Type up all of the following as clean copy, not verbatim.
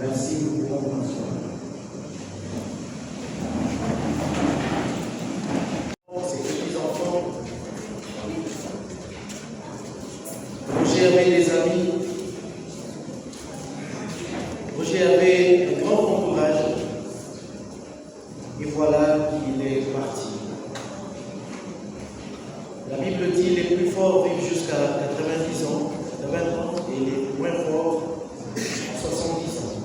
Merci pour votre attention. Ces petits-enfants, Roger avait des amis. Roger avait un grand entourage. Et voilà qu'il est parti. La Bible dit les plus forts vivent jusqu'à 90 ans, 20 ans, et les moins forts 70 ans.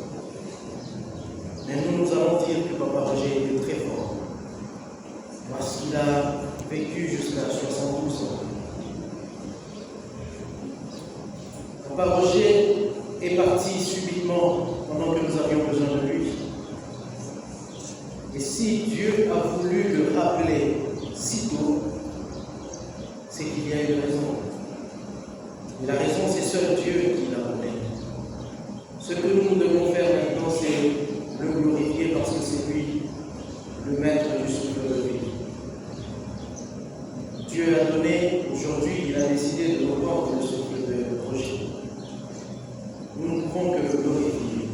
Mais nous allons dire que Papa Roger était très fort. Parce qu'il a vécu jusqu'à 72 ans. Papa Roger est parti subitement pendant que nous avions besoin de lui. Et si Dieu a voulu le rappeler si tôt, c'est qu'il y a une raison. Et la raison, c'est seul Dieu qui l'a appelé. Ce que nous devons faire maintenant, c'est le glorifier parce que c'est lui, le maître du souffle de vie. Dieu a donné, aujourd'hui, il a décidé de reprendre le souffle de Roger. Nous ne pouvons que le glorifier.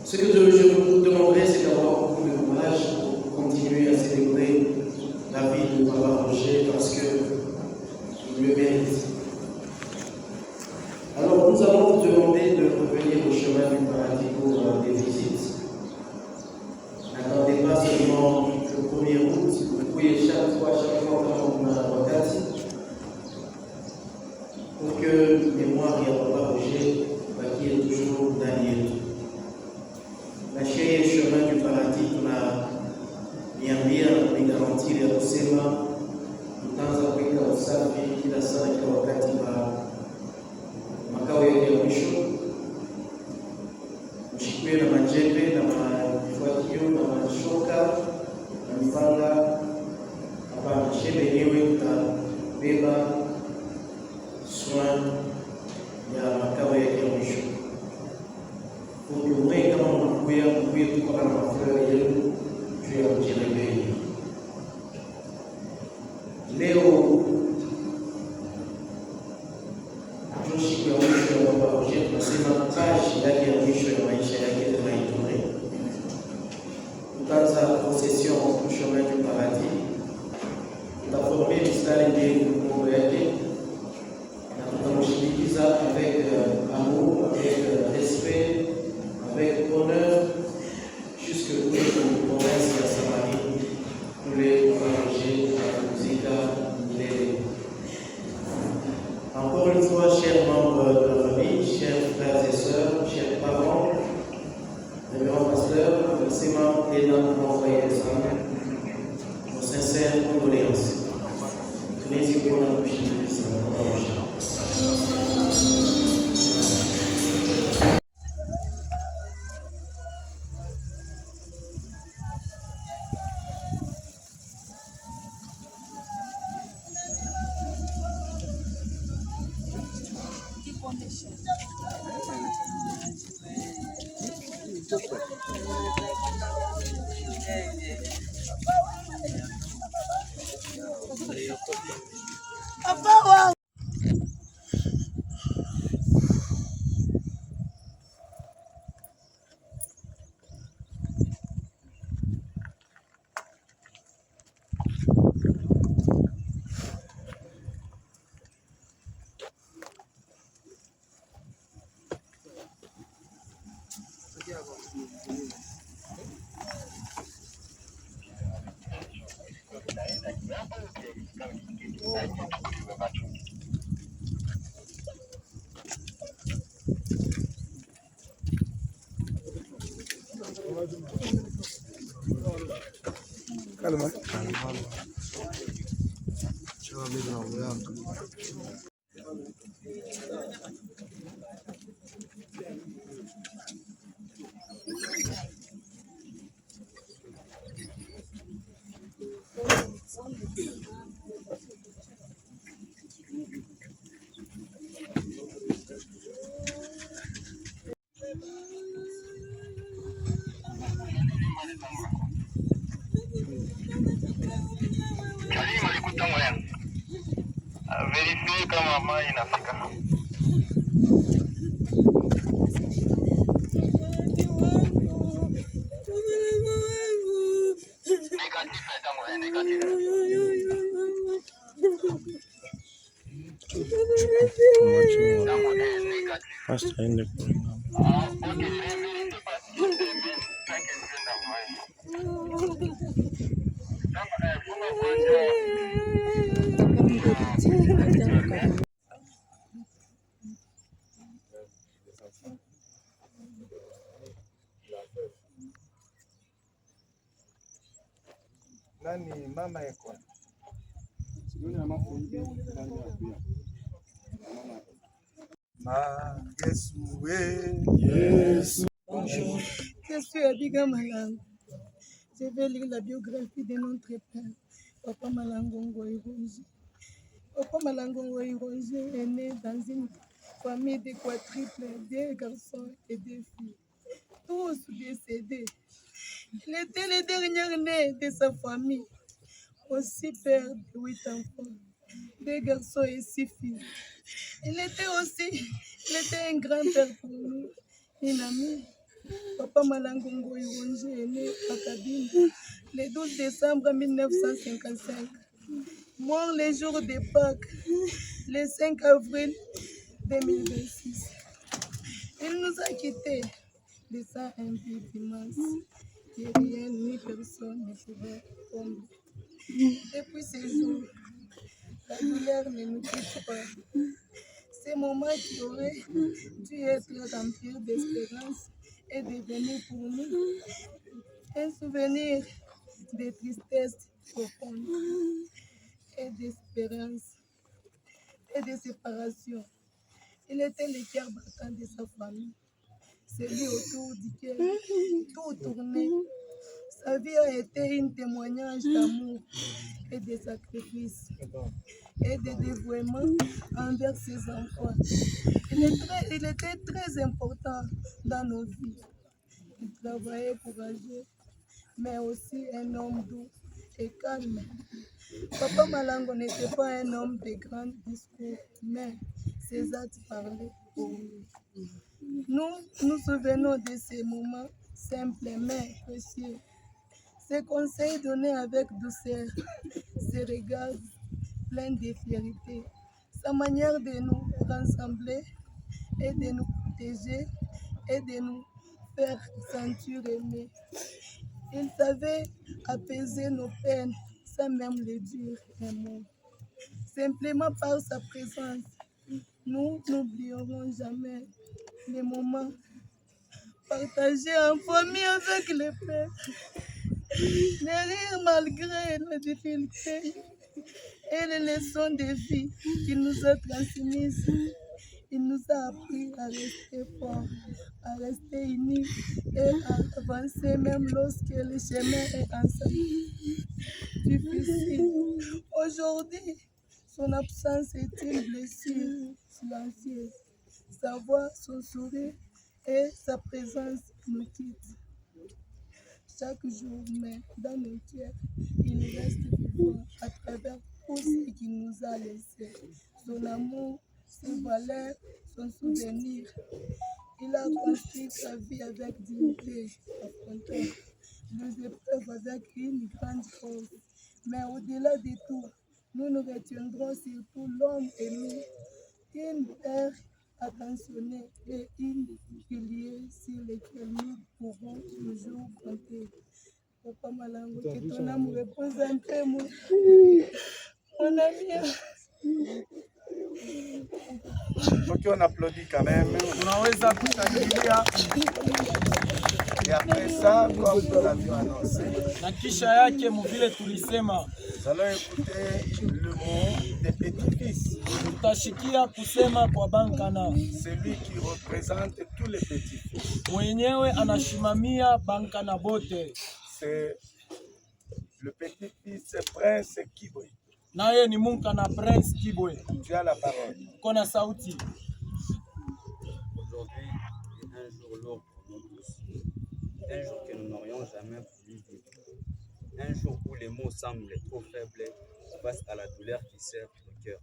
Ce que je vous demanderai, c'est d'avoir beaucoup de courage pour continuer à célébrer la vie de Papa Roger parce qu'il le mérite. Alors nous allons vous demander de revenir au chemin du paradis pour des visites. N'attendez pas seulement le 1er août, vous pouvez chaque fois prendre un wakati pour que mémoire ya Papa Roger qui est toujours Daniel. La chaîne chemin du paradis tunaniambia kuigarantir ya kusema tutaanza kuweka usafi kila saa kila wakati wa makao yake ya mwisho. Mshikwe na majembe na mafagio na mashoka na mipanga. Hapa shembe yenyewe tutabeba soin ya makao yake ya mwisho. Ukiumwe kama mkuye tuko na mafua yenu juu ya kujirebeli. Leo ndio siku ya mwisho ya Papa Roger, tunasema taji yake ya mwisho ya maisha yake tunaitoa. Tutaanza procession au chemin du paradis. Tutaformer mistari mbili kumbo yake na tutamshinikiza avec amour, avec respect, avec honneur, jusque pour une province de Samarie, pour les Roger, la musique, les. Encore une fois, chers membres de la famille, chers frères et sœurs, chers parents, révérends pasteurs, remerciements et nos envoyés des âmes, nos sincères condoléances. Tenez pour la bouche de Christ, Just Calma. Verifie kama maji inafika. Pastor aende nani mama yako? Yes. Bonjour, je suis Abiga Malango. Je vais lire la biographie de notre père, Papa Malango Ngoïronji. Papa Malango Ngoïronji est né dans une famille de quadruples, deux garçons et deux filles, tous décédés. Il était le dernier né de sa famille, aussi père de 8 enfants, 2 garçons et 6 filles. Il était un grand-père pour nous, un ami. Papa Malango Ngoïronji est né à Kabine le 12 décembre 1955. Mort le jour de Pâques, le 5 avril 2026. Il nous a quittés, laissant un vide immense que rien ni personne ne pouvait combler. Depuis ce jour, la douleur ne nous quitte pas. Ces moments qui auraient dû être remplis d'espérance est devenu pour nous un souvenir de tristesse profonde et d'espérance et de séparation. Il était le cœur battant de sa famille, celui autour duquel tout tournait. Sa vie a été un témoignage d'amour et de sacrifice et de dévouement envers ses enfants. Il était très important dans nos vies. Il travaillait courageux, mais aussi un homme doux et calme. Papa Malango n'était pas un homme de grands discours, mais ses actes parlaient pour lui. Nous nous souvenons de ces moments simples mais précieux. Ces conseils donnés avec douceur, ses regards pleins de fierté, sa manière de nous rassembler et de nous protéger et de nous faire sentir aimés. Il savait apaiser nos peines sans même le dire un mot. Simplement par sa présence, nous n'oublierons jamais les moments partagés en famille avec le Père. Les rires malgré nos difficultés et les leçons de vie qu'il nous a transmises. Il nous a appris à rester forts, à rester unis et à avancer même lorsque le chemin est ensemble difficile. Aujourd'hui, son absence est une blessure silencieuse. Sa voix, son sourire et sa présence nous quittent chaque jour, mais dans nos cœurs, il reste vivant à travers tout ce qu'il nous a laissé. Son amour, ses valeurs, son souvenir. Il a construit sa vie avec dignité, affrontant les épreuves avec une grande force. Mais au-delà de tout, nous nous retiendrons surtout l'homme aimé, une terre attentionnée et une pilier sur lequel nous pourrons toujours compter. Papa Malango, que ton âme repose en paix, mon ami. Ok, on applaudit quand même. Tunaweza kushangilia. Et après ça, comme nous l'avions annoncé, Na kisha yake mvile tulisema nous allons écouter le mot des petits-fils. tutashikia kusema kwa Bankana. Celui qui représente tous les petits-fils. Mwenyewe anashimamia Bankana bote. C'est le petit-fils Prince Kibwe. Naye ni Munkana Prince Kibwe. Tu as la parole. Kona sauti. Aujourd'hui est un jour lourd pour nous tous. Un jour que nous n'aurions jamais voulu vivre. Un jour où les mots semblent trop faibles face à la douleur qui serre nos cœurs.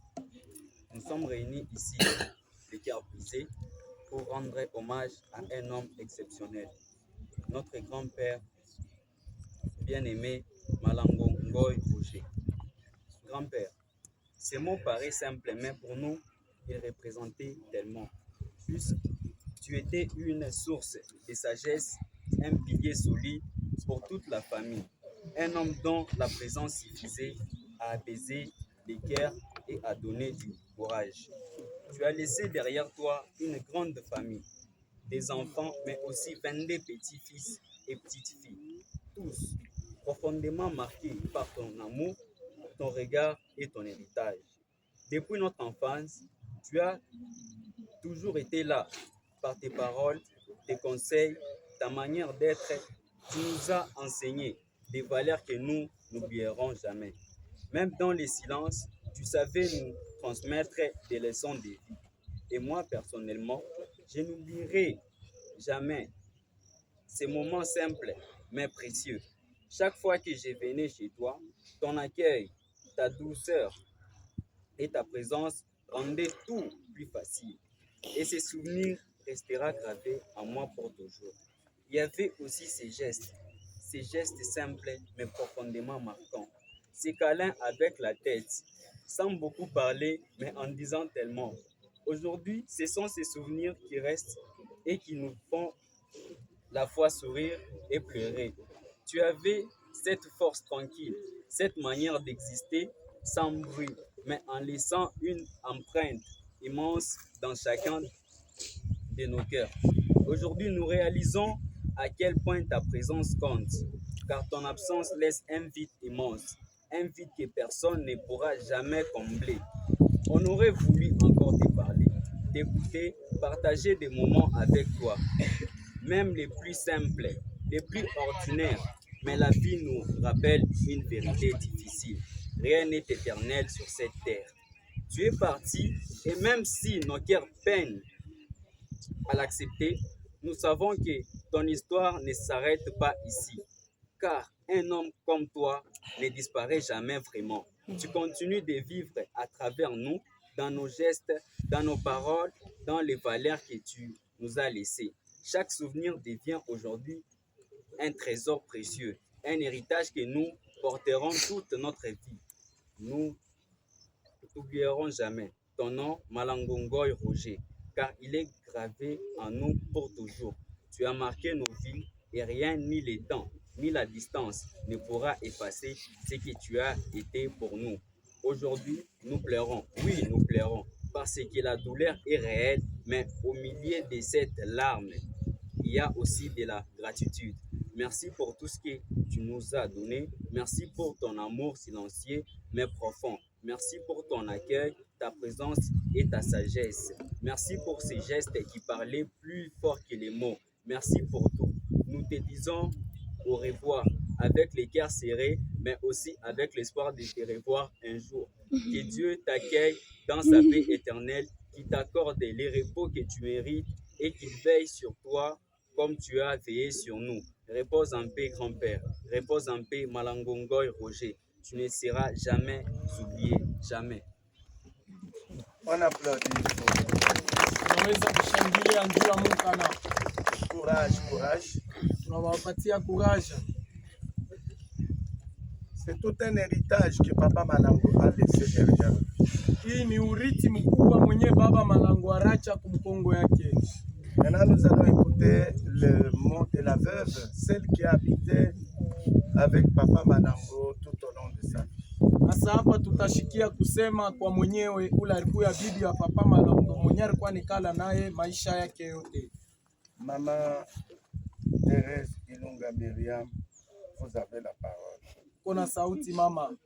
Nous sommes réunis ici, les cœurs brisés, pour rendre hommage à un homme exceptionnel. Notre grand-père, bien-aimé Malango Ngoy Roger. Grand-père, ces mots paraissent simples, mais pour nous, ils représentaient tellement. Puisque tu étais une source de sagesse, un pilier solide pour toute la famille. Un homme dont la présence suffisait à apaiser les cœurs et à donner du courage. Tu as laissé derrière toi une grande famille, des enfants, mais aussi 22 petits-fils et petites-filles, tous profondément marqués par ton amour, ton regard et ton héritage. Depuis notre enfance, tu as toujours été là par tes paroles, tes conseils, ta manière d'être. Tu nous as enseigné des valeurs que nous n'oublierons jamais. Même dans les silences, tu savais nous transmettre des leçons de vie. Et moi, personnellement, je n'oublierai jamais ces moments simples mais précieux. Chaque fois que je venais chez toi, ton accueil, ta douceur et ta présence rendaient tout plus facile. Et ces souvenirs resteront gravés en moi pour toujours. Il y avait aussi ces gestes simples mais profondément marquants. Ces câlins avec la tête, sans beaucoup parler mais en disant tellement. Aujourd'hui, ce sont ces souvenirs qui restent et qui nous font la fois sourire et pleurer. Tu avais cette force tranquille, cette manière d'exister sans bruit, mais en laissant une empreinte immense dans chacun de nos cœurs. Aujourd'hui, nous réalisons à quel point ta présence compte, car ton absence laisse un vide immense, un vide que personne ne pourra jamais combler. On aurait voulu encore te parler, t'écouter, partager des moments avec toi, même les plus simples, les plus ordinaires, mais la vie nous rappelle une vérité difficile. Rien n'est éternel sur cette terre. Tu es parti et même si nos cœurs peinent à l'accepter, nous savons que ton histoire ne s'arrête pas ici. Car un homme comme toi ne disparaît jamais vraiment. Tu continues de vivre à travers nous, dans nos gestes, dans nos paroles, dans les valeurs que tu nous as laissées. Chaque souvenir devient aujourd'hui un trésor précieux, un héritage que nous porterons toute notre vie. Nous ne t'oublierons jamais ton nom, Malango Ngoy Roger, car il est gravé en nous pour toujours. Tu as marqué nos vies et rien, ni le temps, ni la distance ne pourra effacer ce que tu as été pour nous. Aujourd'hui, nous pleurons, oui, nous pleurons, parce que la douleur est réelle, mais au milieu de cette larme, il y a aussi de la gratitude. Merci pour tout ce que tu nous as donné. Merci pour ton amour silencieux mais profond. Merci pour ton accueil, ta présence et ta sagesse. Merci pour ces gestes qui parlaient plus fort que les mots. Merci pour tout. Nous te disons au revoir avec les cœurs serrés, mais aussi avec l'espoir de te revoir un jour. Que Dieu t'accueille dans sa paix éternelle, qu'il t'accorde les repos que tu mérites et qu'il veille sur toi comme tu as veillé sur nous. Repose en paix, grand-père. Repose en paix, Malango Ngoy Roger. Tu ne seras jamais oublié, jamais. On applaudit. Tunaweza kushangilia juu ya Munkana. Courage, courage. Tunawapatia courage. C'est tout un héritage que Papa Malango a laissé derrière. Hii ni urithi mkubwa mwenye Baba Malango aracha kumkongo yake. Maintenant, nous allons écouter le mot de la veuve, celle qui habitait avec Papa Malango tout au long de sa vie. Sasa hapa tutashikia kusema kwa mwenyewe ule alikuwa bibi ya Papa Malango mwenyewe alikuwa nikala naye maisha yake yote. Maman Thérèse Ilunga Myriam, vous avez la parole. Kuna sauti mama.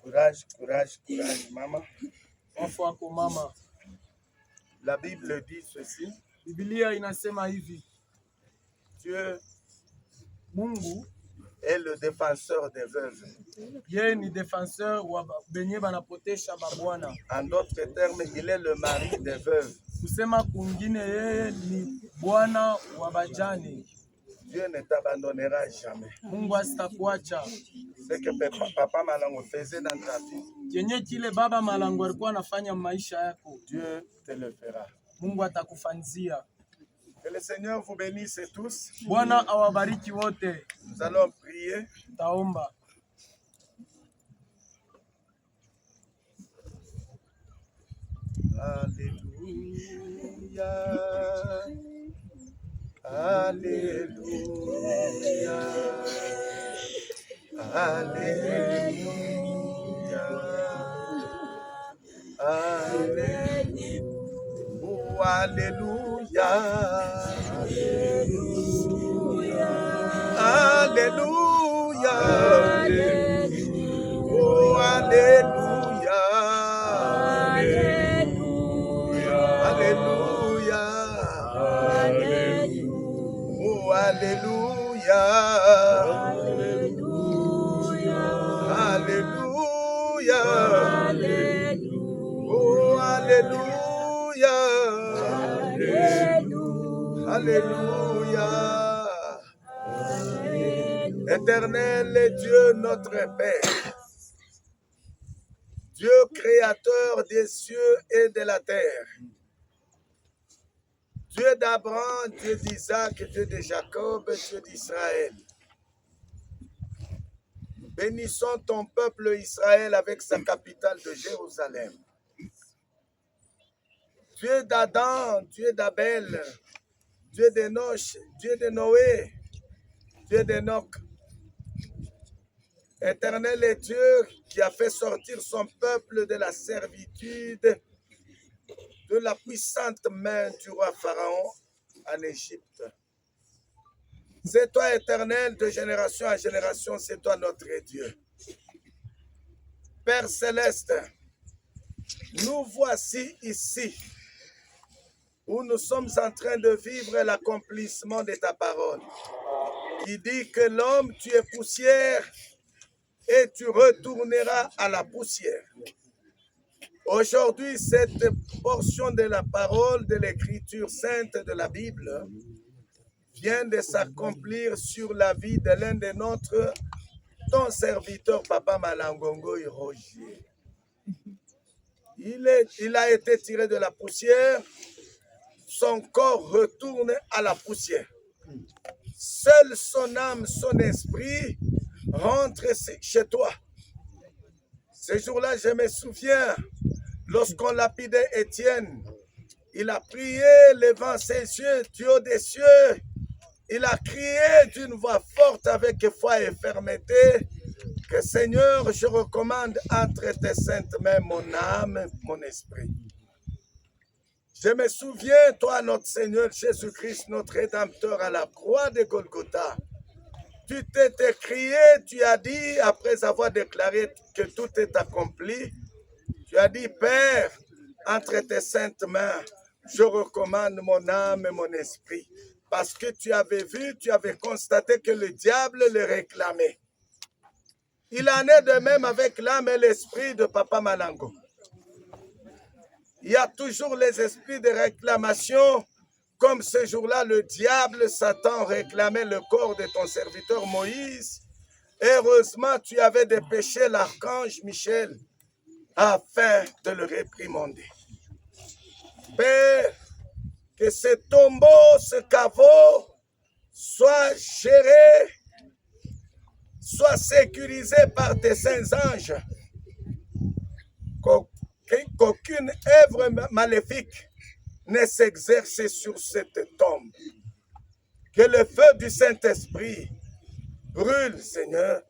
Courage, courage, courage, maman. Wafu wako mama. La Bible dit ceci. Biblia inasema hivi. Dieu Mungu est le défenseur des veuves. yeye ni défenseur wa benye banapotesha babwana. En d'autres termes, il est le mari des veuves. Kusema kungine yeye ni bwana wa bajani. Dieu ne t'abandonnera jamais. Mungu asitakuacha. Ce que Papa Malango faisait dans ta vie, Kenye kile Baba Malango alikuwa anafanya maisha yako, Dieu te le fera. Mungu atakufanzia. Que le Seigneur vous bénisse tous. Bwana awabariki wote. Nous allons prier. Taomba. Alléluia. Alléluia. Alléluia. Alléluia. Oh, alléluia. Alléluia. Alléluia. Oh, alléluia. Alléluia. Oh, alléluia. Alléluia. Oh, alléluia. Alléluia. Éternel Dieu, notre Père, Dieu créateur des cieux et de la terre, Dieu d'Abraham, Dieu d'Isaac, Dieu de Jacob, Dieu d'Israël. Bénissons ton peuple Israël avec sa capitale de Jérusalem. Dieu d'Adam, Dieu d'Abel, Dieu d'Enoch, Dieu de Noé, Dieu d'Enoch. Éternel est Dieu qui a fait sortir son peuple de la servitude, de la puissante main du roi Pharaon en Égypte. C'est toi, Éternel, de génération en génération, c'est toi notre Dieu. Père céleste, nous voici ici, où nous sommes en train de vivre l'accomplissement de ta parole, qui dit que l'homme, tu es poussière, et tu retourneras à la poussière. Aujourd'hui, cette portion de la parole de l'Écriture sainte de la Bible vient de s'accomplir sur la vie de l'un de notre, ton serviteur, Papa Malangongo Roger. Il a été tiré de la poussière, son corps retourne à la poussière. Seul son âme, son esprit rentre chez toi. Ce jour-là, je me souviens, lorsqu'on lapidait Étienne, il a prié, levant ses yeux du haut des cieux. Il a crié d'une voix forte avec foi et fermeté que Seigneur, je recommande entre tes saintes mains mon âme, mon esprit. Je me souviens, toi, notre Seigneur Jésus-Christ, notre Rédempteur, à la croix de Golgotha. Tu t'es crié, tu as dit, après avoir déclaré que tout est accompli, tu as dit, Père, entre tes saintes mains, je recommande mon âme et mon esprit. Parce que tu avais vu, tu avais constaté que le diable le réclamait. Il en est de même avec l'âme et l'esprit de Papa Malango. Il y a toujours les esprits de réclamation, comme ce jour-là, le diable, Satan, réclamait le corps de ton serviteur Moïse. Heureusement, tu avais dépêché l'archange Michel afin de le réprimander. Père, que ce tombeau, ce caveau, soit géré, soit sécurisé par tes saints anges. Qu'aucune œuvre maléfique ne s'exerce sur cette tombe. Que le feu du Saint-Esprit brûle, Seigneur,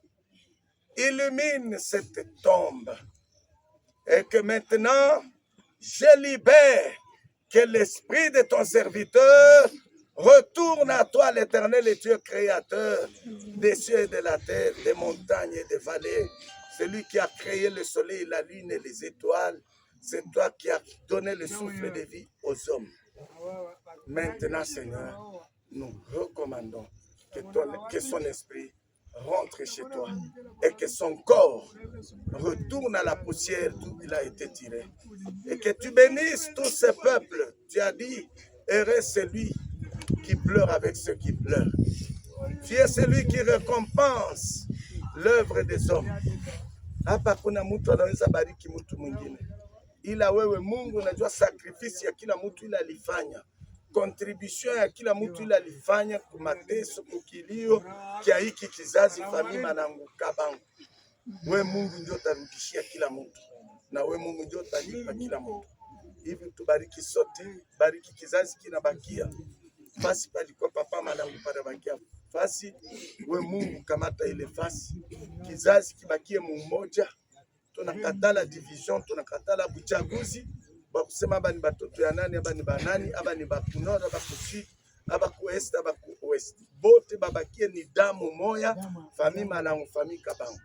illumine cette tombe. Et que maintenant, je libère que l'esprit de ton serviteur retourne à toi, l'Éternel et Dieu créateur des cieux et de la terre, des montagnes et des vallées. Celui qui a créé le soleil, la lune et les étoiles, c'est toi qui as donné le souffle de vie aux hommes. Maintenant, Seigneur, nous recommandons que son esprit rentre chez toi et que son corps retourne à la poussière d'où il a été tiré. Et que tu bénisses tous ces peuples. Tu as dit, heureux celui qui pleure avec ceux qui pleurent. Tu es celui qui récompense l'œuvre des hommes. Hapa kuna mtu anaweza bariki mtu mwingine, ila wewe Mungu unajua sacrifice ya kila mtu ila alifanya, contribution ya kila mtu ila alifanya, kumateso, kukilio kia hiki kizazi famima na ngukabangu. We Mungu ndio utarudishia kila mtu, na we Mungu ndio utalipa kila mtu. Hivi tubariki sote, bariki kizazi kinabakia. Fasi palikuwa Papa Malango panabakia fasi, we Mungu kamata ile fasi, kizazi kibakie mmoja. Tunakatala division, tunakatala buchaguzi, bakusema aba ni batoto ya nani, aba ni banani, aba ni bakunora, aba kusidi, aba kuest, aba kuwest. Bote babakie ni damu moya, fami Malango, fami Kabango.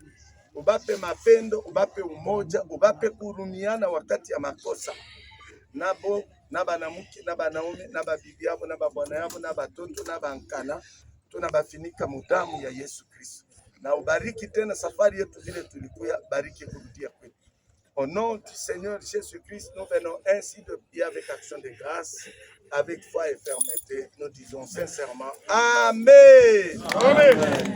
Ubape mapendo, ubape umoja, ubape kurumiana wakati ya makosa. Nabo, nabanamuke, nabanaume, nababibi yabo, nababwana yabo, nabatoto, nabankana, tunabafinika mudamu ya Yesu Kristo. Na ubariki tena safari yetu vile tulikuya, bariki kurudia kwetu. Au nom du Seigneur Jésus-Christ, nous venons ainsi de prier avec action de grâce, avec foi et fermeté. Nous disons sincèrement Amen. Amen.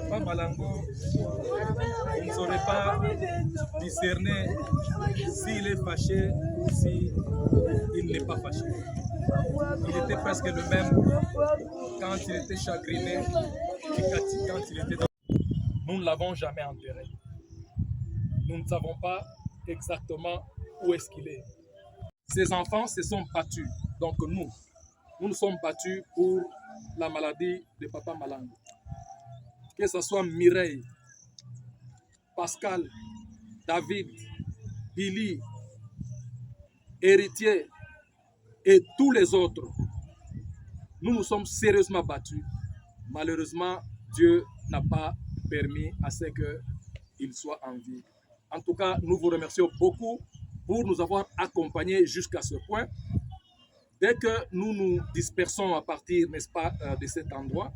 Papa Malango, on ne saurait pas discerner s'il est fâché ou s'il n'est pas fâché. Il était presque le même quand il était chagriné et quand il était dans... Nous ne l'avons jamais enterré. Nous ne savons pas exactement où est-ce qu'il est. Ses enfants se sont battus. Donc nous nous sommes battus pour la maladie de Papa Malango. Que ce soit Mireille, Pascal, David, Billy, Héritier et tous les autres, nous nous sommes sérieusement battus. Malheureusement, Dieu n'a pas permis à ce qu'il soit en vie. En tout cas, nous vous remercions beaucoup pour nous avoir accompagnés jusqu'à ce point. Dès que nous nous dispersons à partir, n'est-ce pas, de cet endroit,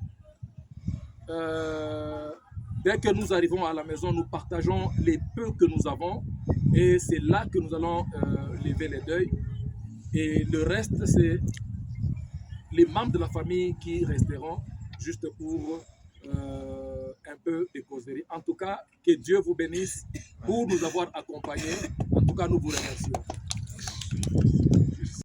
dès que nous arrivons à la maison, nous partageons les peu que nous avons et c'est là que nous allons lever les deuils. Et le reste, c'est les membres de la famille qui resteront juste pour un peu de causerie. En tout cas, que Dieu vous bénisse pour nous avoir accompagnés. En tout cas, nous vous remercions.